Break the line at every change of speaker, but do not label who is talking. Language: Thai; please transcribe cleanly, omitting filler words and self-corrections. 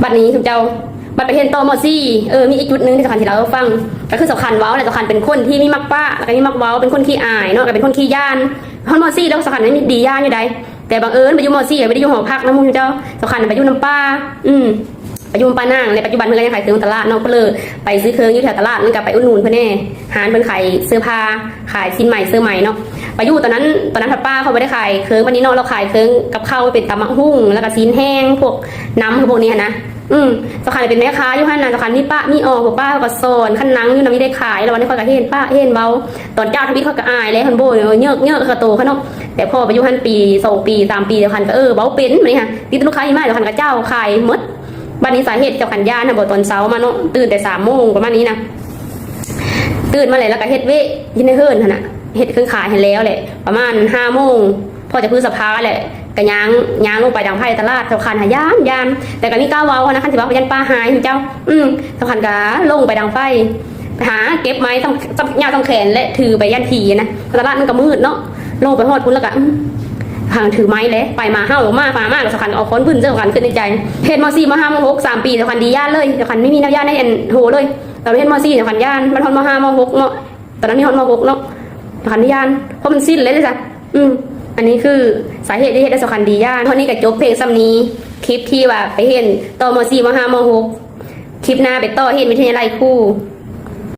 บัดนี้คุณเจ้าบัดไปเห็นต่อมอซี่มีอีกจุดหนึ่งที่สำคัญที่เราฟังก็คือสำคัญเว้าเนี่ยสำคัญเป็นคนที่มีมักป้าแล้วก็มีมักเว้าเป็นคนขี้อายเนาะก็เป็นคนขี้ย่านเพราะมอซี่แล้วสำคัญไม่มีดีย่านอยู่ใดแต่บังเอิญไปอยู่มอซี่ไม่ได้อยู่หอพักนะมึงเจ้าสำคัญไปอยู่น้ำป้าไปอยู่ป้านางในปัจจุบันเพื่อนก็ยังขายเครื่องตลาดเนาะก็เลยไปซื้อเครื่องอยู่แถวตลาดมันกับไปอุดหนุนเพื่อนแน่หารเพื่อนขายเสื้อผ้าขายสินใหม่เสื้อใหม่เนาะไปอยู่ตอนนั้นป้าเขาไม่ได้ขายเครื่องวันนี้เนาะเราขายเครื่องกับข้าวเป็นตำมะฮุ่งแล้วก็ซีนแห้งพวกน้ำพวกนี้นะสำคัญเป็นแม่ค้าอยู่ฮั่นนะสำคัญนี่ป้ามีออกป้าก็โซนขั้นนังอยู่นะไม่ได้ขายแล้ววันนี้เขาก็เห็นป้าเห็นเบาตอนเจ้าทวิตเขาก็อายเลยคนโบยเยอะกระโตเขาเนาะแต่พอไปอยู่ฮั่นปี2 ปี3 ปีเดียวกันก็เบาเป็นไหมค่ะติดลูกค้าที่มาเดียวกันกับเจ้าขายมดบัดนี้สาเหตุเจ้าขันยานะบอกตอนเช้ามาเนาะตื่นแต่3 โมงประมาณนี้นะตื่นมาเลยแล้วก็เฮ็ดเวยินในเฮิร์นนะเฮ็ดเครื่องขายให้แล้วแหละประมาณ5 โมงพอจะพื้นสภาแหละกระยางลงไปดังไพ่ตลาดสำคัญหายานแต่กันนี่ก้าวเว้านะคันสิว่ายันป้าหายเจ้าสำคัญกะลงไปดังไฟหาเก็บไม้ต้องยาวต้องแขนและถือไปยันผีนะตลาดมันก็มืดเนาะลงไปหอดพุ่นแล้วก็ห่างถือไม้เลยไปมาห้าวลงมาสำคัญเอาค้นพื้นสำคัญขึ้นในใจเฮ็ดม.4 ม.5 ม.6 3 ปีสำคัญดีย่านเลยสำคัญไม่มีน้ำย่านในแอนโหเลยเราเฮ็ดม.4 สำคัญย่านมันทอนม.5 ม.6 เนาะตอนนั้นมีทอนม.6 เนาะสำคัญย่านเพราะมันสิ้นเลยจ้ะอันนี้คือสาเหตุที่เห็นได้สำคัญดีย่านเพราะนี่กับจบเพลงซ้ำนี้คลิปที่ว่าไปเห็นต่อม.4 ม.5 ม.6 คลิปหน้าไปต่อเห็นวิทยาลัยครู